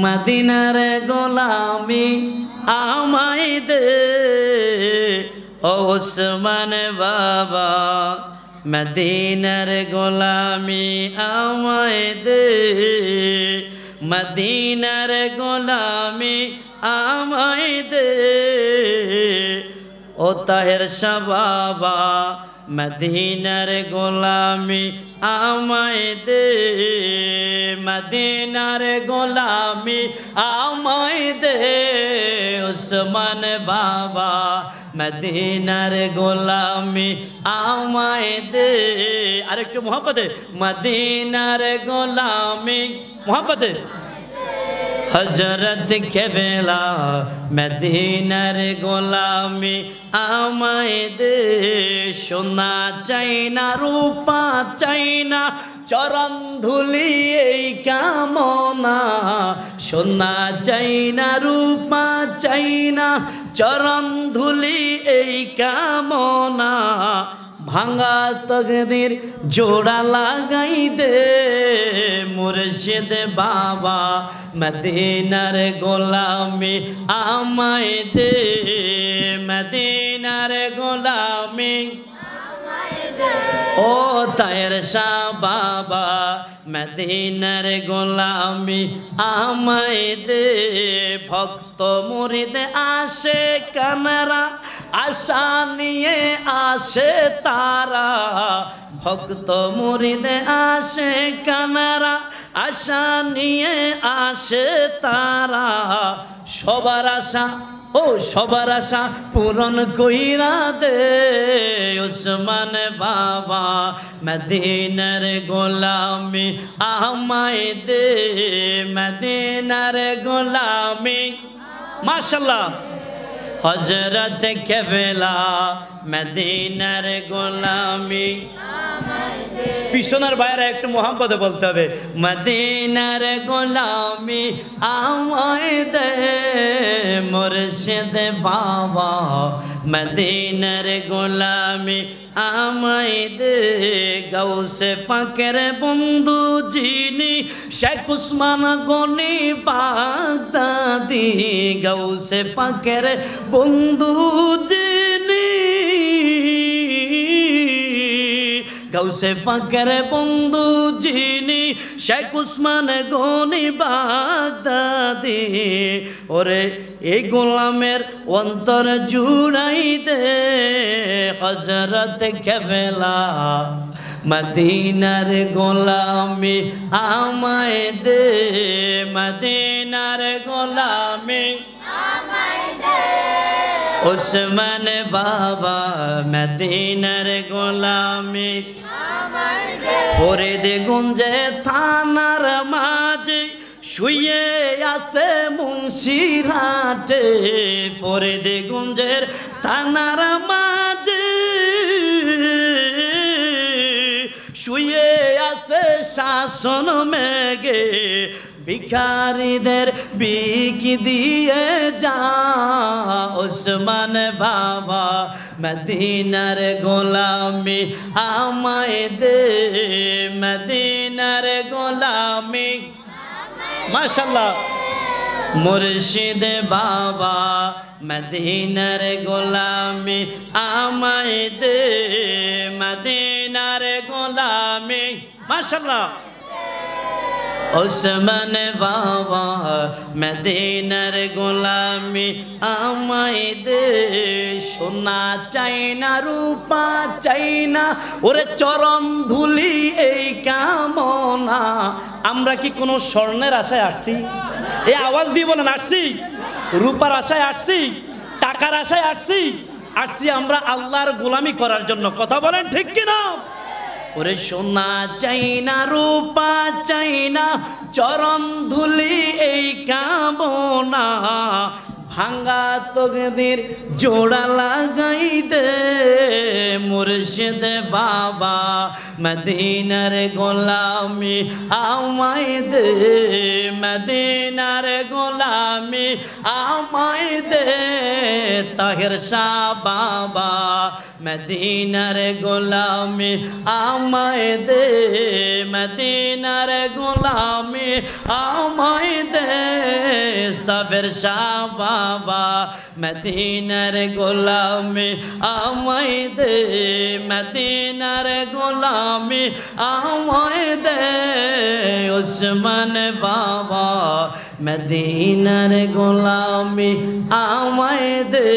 মদিনার গোলামি আমায় দে ও ওসমান বাবা, মদিনার গোলামি আমায় দে, মদিনার গোলামি আমায় দে ও তাহের শাহ বাবা, মদিনার গোলামি আমায় দে, মদিনার গোলামি আমায় দে ওসমান বাবা, মদিনার গোলামি আমায় দে। আরেকটু মোহাম্মতে, মদিনার গোলামি মোহাম্মতে। হযরত কেবলা মদিনার গোলামি আমায় দে, সোনা চাই না রূপা চাই না চরণ ধুলি এই কামনা, সোনা চাই না রূপা চাই না চরণ ধুলি এই কামনা, ভাঙা তকদির জোড়া লাগাই দে মুর্শিদ বাবা, মদিনার গোলামি আমায় দে, মদিনার গোলামি ও তাহের শাহ বাবা, মদিনার গোলামি আমায় দে। ভক্ত মুরিদ আসে কানারা আশা নিয়ে আসে তারা, ভক্ত মুরিদ আসে কানারা আশা নিয়ে আসে তারা, সবার আশা ও সবার আশা পূরণ কইরা দে ওসমান বাবা, মদিনার গোলামি আমায় দে, মদিনার গোলামি। মাশাআল্লাহ। হযরত কেবলা মদিনার গোলামি পিছনের বাইরে একটু মোহাম্মদে বলতে হবে, মদিনার গোলামি আমায় দে মুর্শিদ বাবা, মদিনার গোলামি আমায় দে। গাউসে পাকের বন্ধু যিনি শেখ উসমান গনি বাগদাদি, গাউসে পাকের বন্ধু যিনি, গাউসে পাকের বন্ধু যিনি শেখ উসমান গনি বাগদাদি, ওরে এই গোলামের অন্তর জুড়াই দে হযরত কেবলা, মদিনার গোলামি আমায় দে, মদিনার গোলামি আমায় দে ওসমান বাবা, মদিনার গোলামি আমায় দে। ফরিদগঞ্জে থানার মাঝে শুয়ে আছে মুন্সিরহাটে, ফরিদগঞ্জের থানার মাঝে শুয়ে আছে শাসন মেঘে, ভিখারীদের বিক দিয়ে যা ওসমান বাবা, মদিনার গোলামি আমায় দে, মদিনার গোলামি। মাশাআল্লাহ। মুর্শিদ বাবা, মদিনার গোলামি আমায় দে, মদিনার গোলামি। মাশাআল্লাহ। ওসমান বাবা, মদিনার গোলামি আমায় দে, সোনা চাই না রূপা চাই না ওরে চরণ ধুলি এই কামনা। আমরা কি কোনো স্বর্ণের আশায় আসছি? এই আওয়াজ দিয়ে বলেন আসছি? রূপার আশায় আসছি? টাকার আশায় আসছি? আসছি আমরা আল্লাহর গোলামি করার জন্য। কথা বলেন ঠিক কিনা? ওরে সোনা চাই না রূপা চাই না চরণ ধুলি এই কামনা, ভাঙ্গা তকদির জোড়া লাগাই দে মুর্শিদ বাবা, মদিনার গোলামি আমায় দে, মদিনার গোলামি আমায় দে তাহের শাহ বাবা মদিনার গোলামি আমায় দে মদিনার গোলামি আমায় দে সাবের শাহ বাবা মদিনার গোলামি আমায় দে মদিনার গোলামি আমায় দে উসমান বাবা মদিনার গোলামি আমায় দে